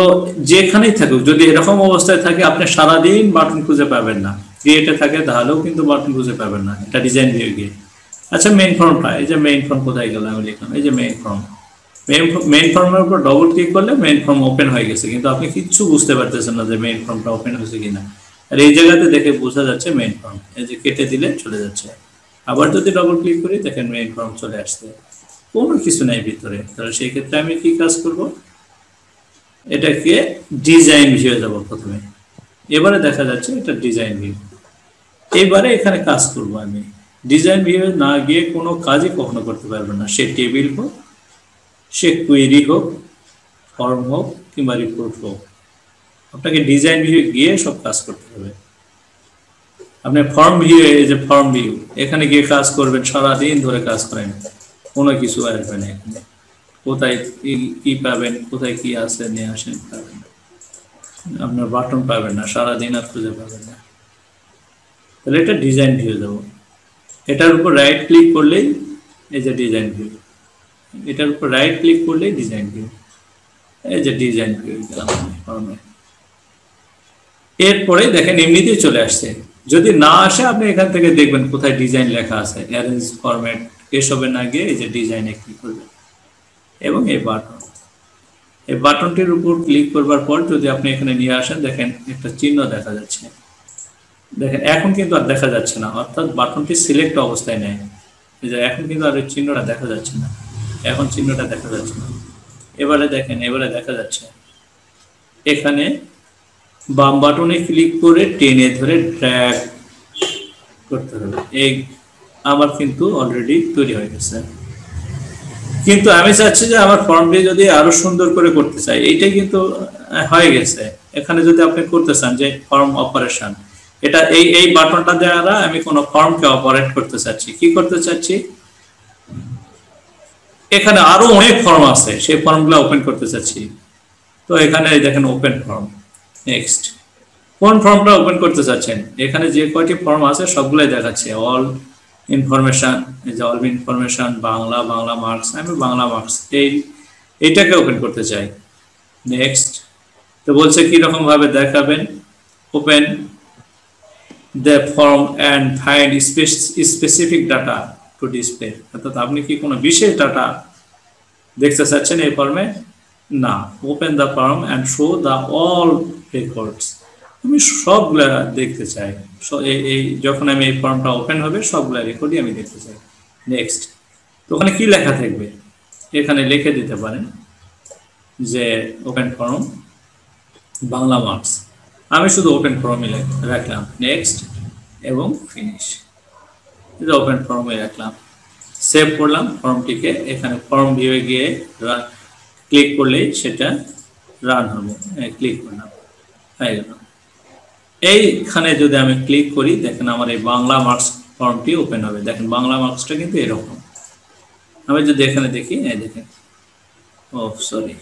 যেখানেই থাকুক, যদি এরকম অবস্থায় থাকে আপনি সারাদিন বাটন খুঁজে পাবেন না, ক্রিয়েটে থাকে তাহলেও কিন্তু বাটন খুঁজে পাবেন না, এটা ডিজাইন ভিউ গিয়ে। আচ্ছা মেইন ফর্মটা, এই যে মেইন ফর্ম কোথায় গেল, আমি লিখলাম এই যে মেইন ফর্ম। মেইন ফর্মের উপর ডবল ক্লিক করলে মেইন ফর্ম ওপেন হয়ে গেছে, কিন্তু আপনি কিচ্ছু বুঝতে পারতেছেন না যে মেইন ফর্মটা ওপেন হয়েছে কিনা। আর এই জায়গাতে দেখে বোঝা যাচ্ছে মেইন ফর্ম, এই যে কেটে দিলে চলে যাচ্ছে। আবার যদি ডবল ক্লিক করি দেখেন মেইন ফর্ম চলে আসছে, কোনো কিছু নাই ভিতরে। তাহলে সেই ক্ষেত্রে আমি কি কাজ করব, এটাকে ডিজাইন ভিউ যাব প্রথমে। এবারে দেখা যাচ্ছে এটা ডিজাইন ভিউ। এবারে এখানে কাজ করব আমি। ডিজাইন ভিউ না গিয়ে কোনো কাজই কখনো করতে পারবেন না, সে টেবিল হোক, সে কুয়েরি হোক, ফর্ম হোক কিংবা রিপোর্ট হোক, আপনাকে ডিজাইন ভিউ গিয়ে সব কাজ করতে হবে। আপনি ফর্ম ভিউ, এই যে ফর্ম ভিউ, এখানে গিয়ে কাজ করবেন, সারাদিন ধরে কাজ করেন, কোনো কিছু আসবে না এখানে। কোথায় কি পাবেন, কোথায় কি আছে নিয়ে আসেন পাবেন না, আপনার বাটন পাবেন না, সারাদিন আর খুঁজে পাবেন না। তাহলে এটা ডিজাইন ভিউ যাব। এটার উপর রাইট ক্লিক করলেই এই যে ডিজাইন ভিউ, এটার উপর রাইট ক্লিক করলেই ডিজাইন ভিউ, এই যে ডিজাইন ভিউ ফর্মে। এরপরে দেখেন এমনিতেই চলে আসছে। যদি না আসে আপনি এখান থেকে দেখবেন কোথায় ডিজাইন লেখা আছে, অ্যারেঞ্জ ফরম্যাট, এসবে না গিয়ে এই যে ডিজাইনে ক্লিক করবেন এবং এই বাটনটির উপর ক্লিক করবার পর যদি আপনি এখানে নিয়ে আসেন, দেখেন একটা চিহ্ন দেখা যাচ্ছে। দেখেন এখন কিন্তু আর দেখা যাচ্ছে না, অর্থাৎ বাটনটি সিলেক্ট অবস্থায় নেই। এখন কিন্তু আর চিহ্নটা দেখা যাচ্ছে না, এখন চিহ্নটা দেখা যাচ্ছে না। এবারে দেখেন, এবারে দেখা যাচ্ছে। এখানে বাম বাটনে ক্লিক করে টেনে ধরে ড্র্যাগ করতে হবে। এই আমার কিন্তু অলরেডি তৈরি হয়ে গেছে, কিন্তু আমি চাচ্ছি যে আমার ফর্মটি যদি আরো সুন্দর করে করতে চাই, এইটাই কিন্তু হয়ে গেছে। এখানে যদি আপনি করতে চান যে ফর্ম অপারেশন, এটা এই বাটনটা দ্বারা আমি কোনো ফর্মকে অপারেট করতে চাচ্ছি। কি করতে চাচ্ছি, এখানে আরো অনেক ফর্ম আছে, সেই ফর্মগুলো ওপেন করতে চাচ্ছি। তো এখানে দেখেন ওপেন ফর্ম। নেক্সট, কোন ফর্মটা ওপেন করতে চাচ্ছেন, এখানে যে কয়টি ফর্ম আছে সবগুলাই দেখাচ্ছে। অল ইনফরমেশন, এই যে all information, Bangla, Bangla marks, আমি বাংলা মার্কস এইটাকে ওপেন করতে চাই। নেক্সট, তো বলছে কি রকম ভাবে দেখাবেন, open the form and find specific data to display. অর্থাৎ আপনি কি কোনো বিশেষ ডাটা দেখতে চাচ্ছেন এই ফর্মে? না, open the form and show the all records, আমি সবগুলা দেখতে চাই। এই যখন আমি এই ফর্মটা ওপেন হবে সবগুলা রেকর্ডই আমি দেখতে চাই। নেক্সট, তো ওখানে কি লেখা থাকবে, এখানে লিখে দিতে পারেন যে ওপেন ফর্ম বাংলা মার্কস, আমি শুধু ওপেন ফর্মে রাখলাম। নেক্সট এবং ফিনিশ, ওপেন ফর্মে রাখলাম, সেভ করলাম ফর্মটিকে। এখানে ফর্ম ভিউয়ে গিয়ে ক্লিক করলেই সেটা রান হবে, ক্লিক করলাম, হয়ে গেল। এইখানে যদি আমি ক্লিক করি দেখেন আমার এই বাংলা মার্কস ফর্মটি ওপেন হবে। দেখেন বাংলা মার্কসটা কিন্তু এরকম। আমি যদি এখানে দেখি, দেখেন, ও সরি,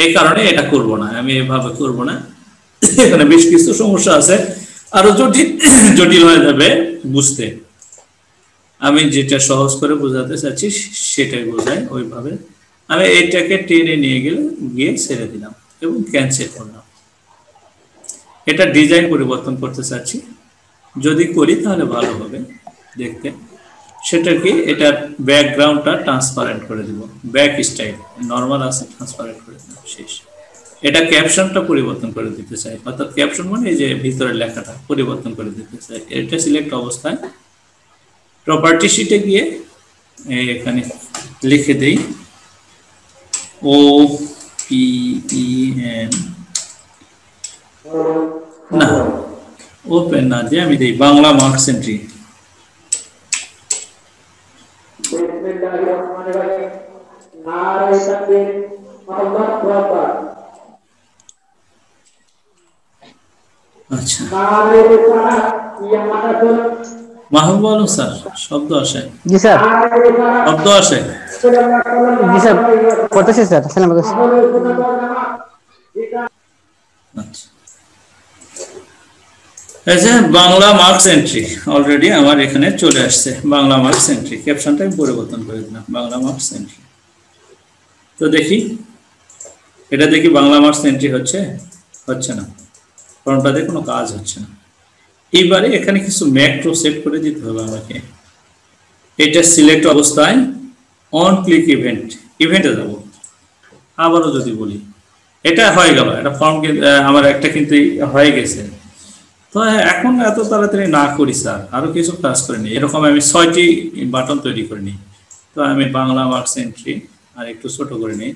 এই কারণে এটা করব না, আমি এভাবে করব না, এখানে বেশ কিছু সমস্যা আছে, আরো জটিল হয়ে যাবে বুঝতে। আমি যেটা সহজ করে বোঝাতে চাচ্ছি সেটাই বোঝাই, ওইভাবে আমি এইটাকে টেনে নিয়ে গিয়ে ছেড়ে দিলাম এবং ক্যান্সেল করলাম। এটা ডিজাইন পরিবর্তন করতে চাচ্ছি, যদি করি তাহলে ভালো হবে দেখতে। সেটা কি, এটার ব্যাকগ্রাউন্ডটা ট্রান্সপারেন্ট করে দিব, ব্যাক স্টাইল নরমাল আছে ট্রান্সপারেন্ট করে দিব, শেষ। এটা ক্যাপশনটা পরিবর্তন করে দিতে চাই, অর্থাৎ ক্যাপশন মানে এই যে ভিতরের লেখাটা পরিবর্তন করে দিতে চাই। এটা সিলেক্ট অবস্থায় প্রপার্টি শিটে গিয়ে এখানে লিখে দেই OPEN, না ওপেন না দিয়ে আমি দেই বাংলা মার্কস এন্ট্রি। আচ্ছা মাহবুব আলম স্যার শব্দ আসে? জি স্যার। শব্দ আসে? জি স্যার করতেছি স্যার। আসসালামু আলাইকুম। আচ্ছা এই যে বাংলা মার্কস এন্ট্রি অলরেডি আমার এখানে চলে আসছে, বাংলা মার্কস এন্ট্রি। ক্যাপশনটা আমি পরিবর্তন করে দিলাম বাংলা মার্কস এন্ট্রি। তো দেখি এটা দেখি বাংলা মার্কস এন্ট্রি হচ্ছে না, ফর্মটাতে কোনো কাজ হচ্ছে না। এইবারে এখানে কিছু ম্যাক্রো সেট করে দিতে হবে আমাকে। এটা সিলেক্ট অবস্থায় অন ক্লিক ইভেন্টে যাব। আবারও যদি বলি এটা হয়ে গেল, এটা ফর্ম আমার একটা কিন্তু হয়ে গেছে। তো এখন এত তাড়াতাড়ি না করি স্যার, আরো কিছু কাজ করে নিই। এরকম আমি 6টি বাটন তৈরি করে নিই। তো আমি বাংলা মার্কস এন্ট্রি আর একটু ছোট করে নিই,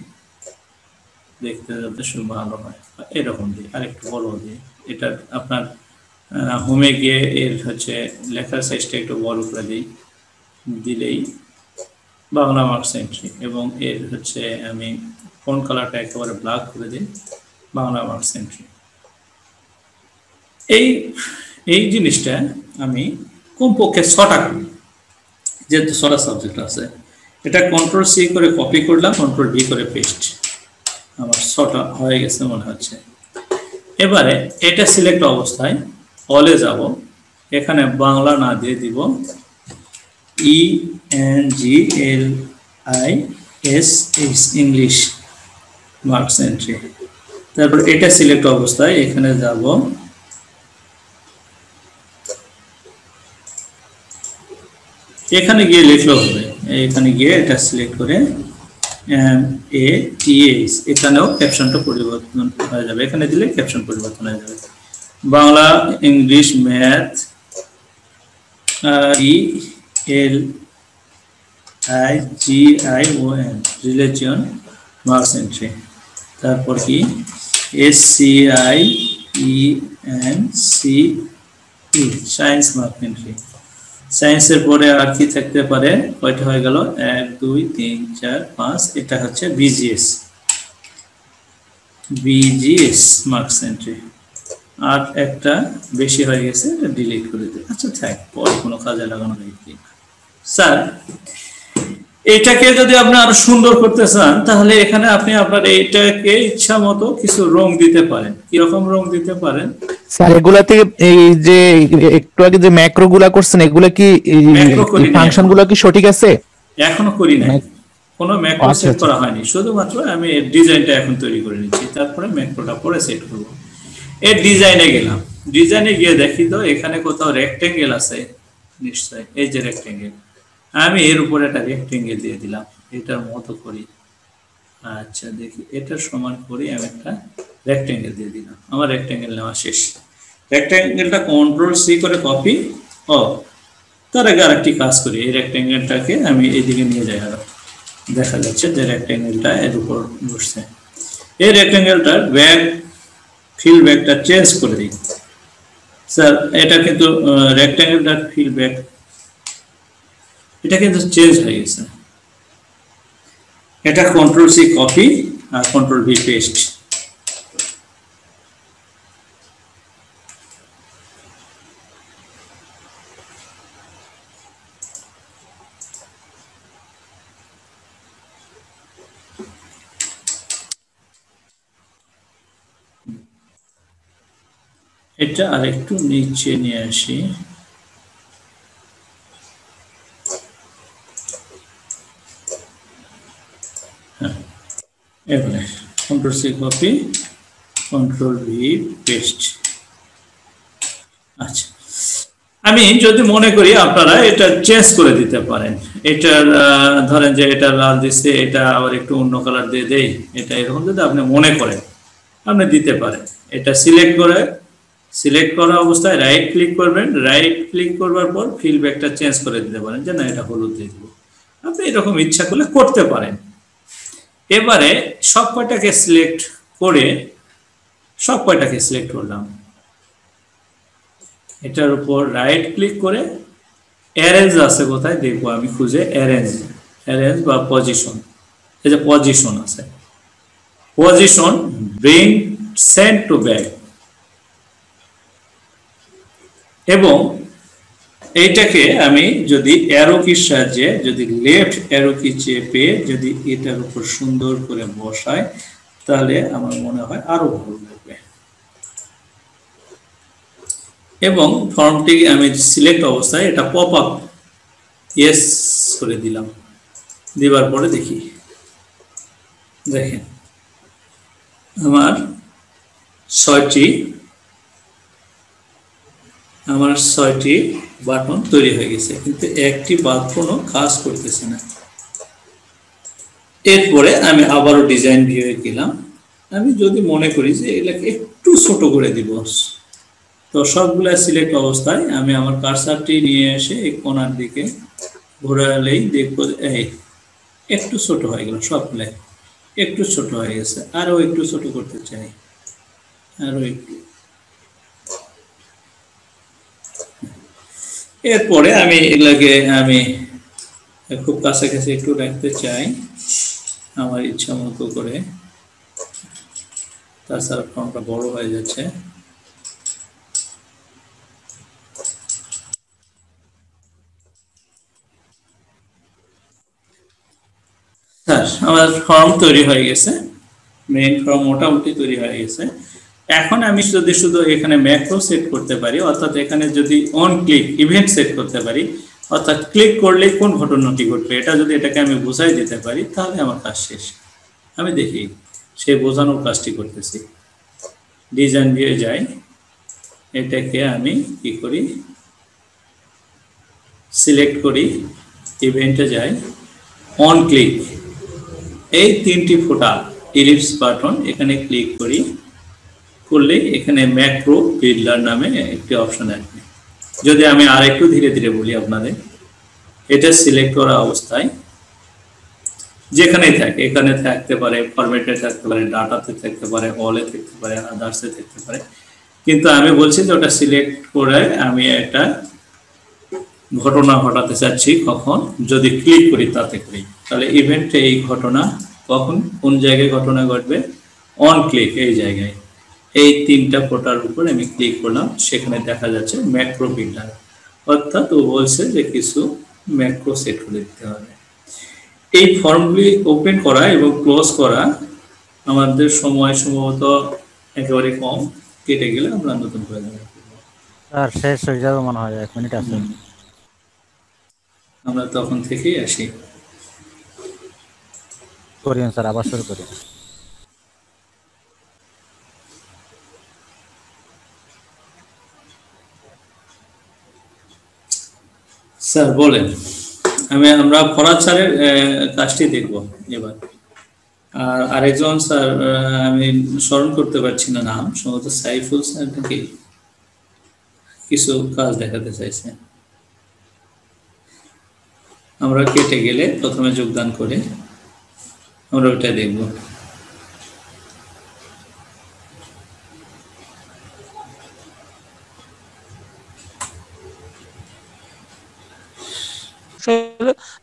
দেখতে যাতে শুরু ভালো হয়। এরকম দিই আর একটু বড় দিই। এটা আপনার হোমে গিয়ে এর হচ্ছে লেখার সাইজটা একটু বড় করে দিই, দিলেই বাংলা মার্কস এন্ট্রি। এবং এর হচ্ছে আমি ফন্ট কালারটা একেবারে ব্ল্যাক করে দিই, বাংলা মার্কস এন্ট্রি। এই জিনিসটা আমি কমপক্ষে 6টা করি, যেহেতু 6টা সাবজেক্ট আছে। এটা কন্ট্রোল সি করে কপি করলাম, কন্ট্রোল ভি করে পেস্ট, আমার 6টা হয়ে গেছে মনে হচ্ছে। এবারে এটা সিলেক্ট অবস্থায় অলে যাব, এখানে বাংলা না দিয়ে দিব ENGLISH ইংলিশ মার্কস এন্ট্রি। তারপর এটা সিলেক্ট অবস্থায় এখানে যাব এখানে গিয়ে লিখলেও হবে, এখানে গিয়ে এটা সিলেক্ট করে MATH, এখানেও ক্যাপশনটা পরিবর্তন হয়ে যাবে, এখানে দিলে ক্যাপশন পরিবর্তন হয়ে যাবে। Bangla English math RELIGION religion marks entry. তারপর কি SCIENCE সায়েন্স মার্কস এন্ট্রি। সায়েন্সের পরে আর কি থাকতে পারে, কয়টা হয়ে গেল 1 2 3 4 5, এটা হচ্ছে BGS মার্কস এন্ট্রি। আর একটা বেশি হয়ে গেছে, এটা ডিলিট করে দিই। আচ্ছা থাক, পরে কোনো কাজে লাগানো যায় কি স্যার। এটাকে যদি আপনি আরো সুন্দর করতে চান তাহলে এখানে আপনি আপনার এইটাকে ইচ্ছা মতো কিছু রং দিতে পারেন। কিরকম রং দিতে পারেন স্যার? এগুলাতে এই যে একটু আগে যে ম্যাক্রো গুলা করছেন, এগুলা কি ফাংশন গুলা কি সঠিক আছে? এখনো করি নাই, কোনো ম্যাক্রো সেট করা হয়নি, শুধুমাত্র আমি ডিজাইনটা এখন তৈরি করে নিচ্ছি, তারপরে ম্যাক্রোটা পরে সেট করব। এর ডিজাইনে গেলাম, ডিজাইনে গিয়ে দেখি তো এখানে কোথাও রেক্টেঙ্গেল আছে, নিশ্চয় এই যে রেক্টেঙ্গেল, আমি এর উপরে একটা রেক্টেঙ্গেল দিয়ে দিলাম, এটার মতো করি। আচ্ছা দেখি এটার সমান করি, আমি একটা রেক্টেঙ্গেল দিয়ে দিলাম, আমার রেক্টেঙ্গেল নেওয়া শেষ। রেক্টেঙ্গেলটা কন্ট্রোল সি করে কপি, তার আগে আরেকটি কাজ করি, এই রেক্টেঙ্গেলটাকে আমি এইদিকে নিয়ে যাই, আরো দেখা যাচ্ছে যে রেক্টেঙ্গেলটা এর উপর বসছে। এই রেক্টেঙ্গেলটার ফিল ব্যাকটা চেঞ্জ করে দিই স্যার। এটা কিন্তু রেক্টেঙ্গেলটার ফিল ব্যাক এটা কিন্তু চেঞ্জ হয়ে গেছে। এটা কন্ট্রোল সি কপি আর কন্ট্রোল ভি পেস্ট। এটা আরেকটু নিচে নিয়ে আসি, এবারে control C copy control V paste. আচ্ছা আমি যদি মনে করি আপনারা এটা চেঞ্জ করে দিতে পারেন, এটার ধরেন যে এটা লাল দিচ্ছে, এটা আবার একটু অন্য কালার দিয়ে দেই, এটা এরকম যদি আপনি মনে করেন আপনি দিতে পারেন। এটা সিলেক্ট করা অবস্থায় রাইট ক্লিক করবেন, রাইট ক্লিক করবার পর ফিল ব্যাকটা চেঞ্জ করে দিতে পারেন, যে না এটা হলুদ দিয়ে দিব, আপনি এরকম ইচ্ছা করলে করতে পারেন। এবারে সব কয়টাকে সিলেক্ট করলাম, এটার উপর রাইট ক্লিক করে অ্যারেঞ্জ আছে কোথায় দেখবো আমি খুঁজে, অ্যারেঞ্জ বা পজিশন, এই যে পজিশন আছে, position bring send to back, এবং এইটাকে আমি যদি অ্যারো কির সাহায্যে যদি লেফট অ্যারো কি চেপে যদি এটার উপর সুন্দর করে বসাই তাহলে আমার মনে হয় আরো ভালো লাগবে। এবং ফর্মটি আমি সিলেক্ট অবস্থায় এটা পপ আপ ইয়েস করে দিলাম, দেওয়ার পরে দেখি, দেখেন আমার ছয়টি বাটন তৈরি হয়ে গেছে, কিন্তু একটি বাটনও কাজ করতেছে না। এরপরে আমি আবারও ডিজাইন ভিউয়ে গেলাম, আমি যদি মনে করি যে এটাকে একটু ছোট করে দিব, তো সবগুলা সিলেক্ট অবস্থায় আমি আমার কার্সারটি নিয়ে এসে এই কোণার দিকে ঘোরালেই দেখবো এই একটু ছোট হয়ে গেল, সবগুলাই একটু ছোট হয়ে গেছে, আরো একটু ছোট করতে চাই, আরো একটু। এরপরে আমি এগুলাকে আমি খুব কাছাকাছি একটু রাখতে চাই আমার ইচ্ছা মতো করে, তাছাড়া ফর্মটা বড় হয়ে যাচ্ছে। আমার ফর্ম তৈরি হয়ে গেছে, মেইন ফর্ম মোটামুটি তৈরি হয়ে গেছে। এখন আমি যদি শুধু এখানে ম্যাক্রো সেট করতে পারি, অর্থাৎ এখানে যদি অন ক্লিক ইভেন্ট সেট করতে পারি, অর্থাৎ ক্লিক করলে কোন ঘটনাটি ঘটবে এটা যদি এটাকে আমি বোঝাই দিতে পারি তাহলে আমার কাজ শেষ। আমি দেখি সেই বোঝানোর কাজটি করতেছি। ডিজাইন দিয়ে যাই, এটাকে আমি কি করি সিলেক্ট করি, ইভেন্টে যাই, অন ক্লিক, এই তিনটি ফোঁটা ইলিপস বাটন এখানে ক্লিক করি, করলে এখানে ম্যাক্রো বিল্ডার নামে একটি অপশন আসবে। যদি আমি আরেকটু ধীরে ধীরে বলি আপনাদের, এটা সিলেক্ট করা অবস্থায় যেখানেই থাকে, এখানে থাকতে পারে, ফরম্যাটে থাকতে পারে, ডাটাতে থাকতে পারে, অলে থাকতে পারে, আদার্সে থাকতে পারে, কিন্তু আমি বলছি যে ওটা সিলেক্ট করে আমি একটা ঘটনা ঘটাতে চাচ্ছি, কখন যদি ক্লিক করি তাতে করি, তাহলে ইভেন্টে এই ঘটনা কখন কোন জায়গায় ঘটনা ঘটবে, অন ক্লিক এই জায়গায়, এই তিনটা ফোটার উপর আমি ক্লিক করলাম, সেখানে দেখা যাচ্ছে ম্যাক্রো বিল্ডার, অর্থাৎ ও বলছে যে কিছু ম্যাক্রো সেট করে দিতে হবে। এই ফর্মগুলি ওপেন করা এবং ক্লোজ করা আমাদের সময় সম্ভবত একেবারে কম, কেটে গেলে আমরা নতুন করে দেবো। স্যার শেষ হয়ে যাবে মনে হয়, 1 মিনিট আছে, আমরা তখন থেকেই আসি। করিয়েন স্যার, আবার শুরু করি। স্যার বলেন, আমরা ফরাদ স্যারের কাজটি দেখব এবার। আর আরেকজন স্যার আমি স্মরণ করতে পারছি না নাম, সম্ভবত সাইফুল স্যার নাকি কিছু কাজ দেখাতে চাইছে। আমরা কেটে গেলে প্রথমে যোগদান করে আমরা ওটা দেখব।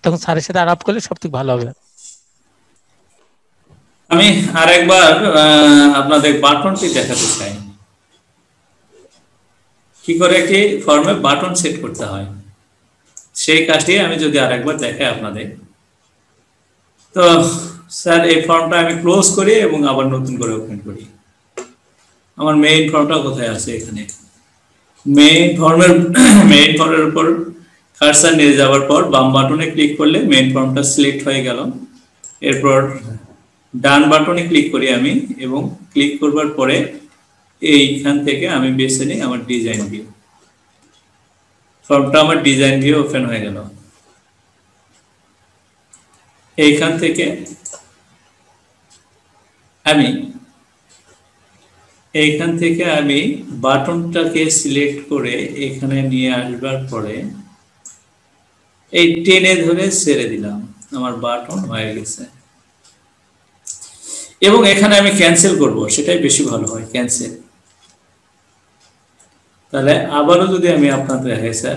তখন স্যারের সাথে আলাপ করলে সব থেকে ভালো হবে। আমি আরেকবার আপনাদের বাটনটি দেখাতে চাই, কি করে একটি ফর্মে বাটন সেট করতে হয়, সেই কাজটি আমি যদি আরেকবার দেখাই আপনাদের। তো স্যার এই ফর্মটা আমি ক্লোজ করি এবং আবার নতুন করে ওপেন করি। আমার মেইন ফর্মটা কোথায় আছে, এখানে মেইন ফর্মের উপর কার্সার নিয়ে যাওয়ার পর বাম বাটনে ক্লিক করলে মেইন ফর্মটা সিলেক্ট হয়ে গেল। এরপর ডান বাটনে ক্লিক করি আমি, এবং ক্লিক করবার পরে এইখান থেকে আমি বেছে নিই আমার ডিজাইন ভিউ। ফর্মটা আমার ডিজাইন ভিউ ওপেন হয়ে গেল। এইখান থেকে আমি বাটনটাকে সিলেক্ট করে এখানে নিয়ে আসবার পরে এই টেনে ধরে ছেড়ে দিলাম, আমার বাটন হয়ে গেছে। এবং এখানে আমি ক্যান্সেল করব, সেটাই বেশি ভালো হয়, ক্যান্সেল। তাহলে আবারও যদি আমি আপনাদের দেখাই স্যার,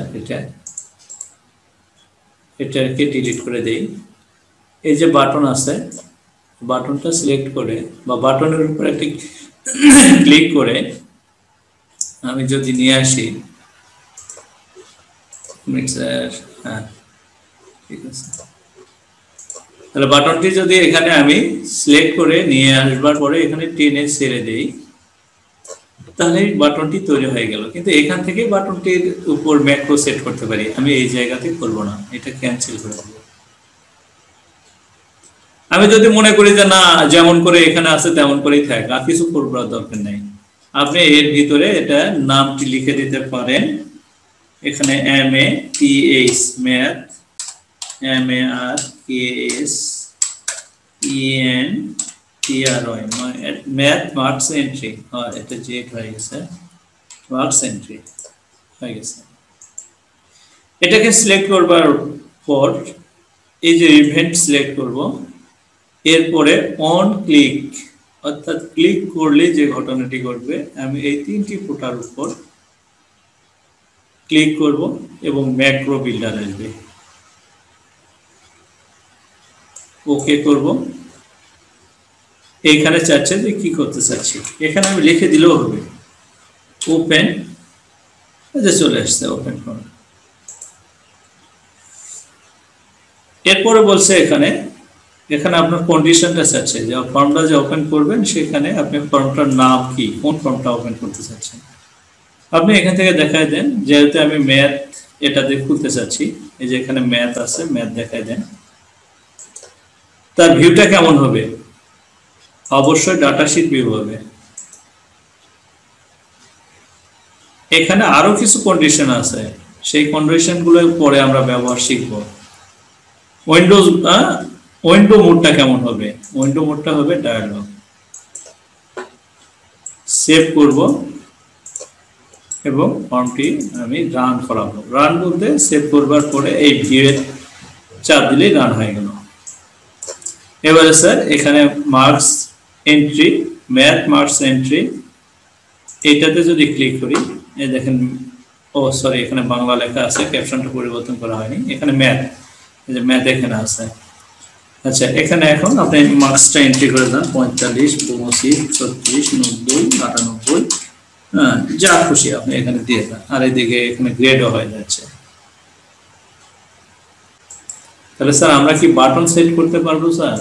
এটাকে ডিলিট করে দেই। এই যে বাটন আছে, বাটনটা সিলেক্ট করে বা বাটনের উপর একটি ক্লিক করে আমি যদি নিয়ে আসি, হ্যাঁ ঠিক আছে। তাহলে বাটনটি যদি এখানে আমি সিলেক্ট করে নিয়ে আসবার পরে এখানে টেনে ছেড়ে দেই, তাহলে বাটনটি তৈরি হয়ে গেল। কিন্তু এখান থেকে বাটনটির উপর ম্যাক্রো সেট করতে পারি, আমি এই জায়গাতে করব না, এটা ক্যান্সেল করে দেব। আমি যদি মনে করি যে না, যেমন করে এখানে আছে তেমন করেই থাক, আর কিছু করবার দরকার নেই, আপনি এর ভিতরে এটা নামটি লিখে দিতে পারেন। এখানে MATH math, MARKSENTRY math marks entry, এটা জেড হয়ে গেছে, মার্কস এন্ট্রি হয়ে গেছে। এটাকে সিলেক্ট করবার পর এই যে ইভেন্ট সিলেক্ট করব, এরপরে অন ক্লিক, অর্থাৎ ক্লিক করলে যে ঘটনাটি ঘটবে, আমি এই তিনটি ফোটার উপর ক্লিক করব এবং ম্যাক্রো বিল্ডার আসবে, ওকে করব। এখানে চাচ্ছে যে কি করতে চাচ্ছি, এখানে আমি লিখে দিলেও হবে, ওপেন, চলে আসছে ওপেন ফর্ম। এরপরে বলছে এখানে আপনার কন্ডিশনটা চাচ্ছে যে ফর্মটা যে ওপেন করবেন সেখানে আপনি ফর্মটার নাম কি, কোন ফর্মটা ওপেন করতে চাচ্ছেন। আপনি এখান থেকে দেখায় দেন, যেহেতু আমি ম্যাথ এটাতে খুলতে চাচ্ছি, এই যে এখানে ম্যাথ আছে, ম্যাথ দেখায় দেন। তার ভিউটা কেমন হবে? অবশ্যই ডাটা শীট ভিউ হবে। এখানে আরো কিছু কন্ডিশন আছে, সেই কন্ডিশনগুলো পরে আমরা ব্যবহার শিখব। উইন্ডো মোডটা কেমন হবে? উইন্ডো মোডটা হবে ডায়ালগ। সেভ করব এবং ফর্মটি আমি রান করাবো। রান বলতে সেভ করবার পরে এই ভিউয়ে চাপ দিলেই রান হয়ে গেল। এবারে স্যার এখানে marks entry, math marks entry, এইটাতে যদি ক্লিক করি, এই দেখেন, সরি এখানে বাংলা লেখা আছে, ক্যাপশনটা পরিবর্তন করা হয়নি। এখানে ম্যাথ, এই যে ম্যাথ এখানে আছে। আচ্ছা, এখানে এখন আপনি মার্কসটা এন্ট্রি করে দেন, 45, 25, 36, 90, 98, যা খুশি আপনি এখানে দিয়ে দেন। আর এদিকে এখানে গ্রেডও হয়ে যাচ্ছে। তাহলে স্যার আমরা কি বাটন সেট করতে পারবো স্যার?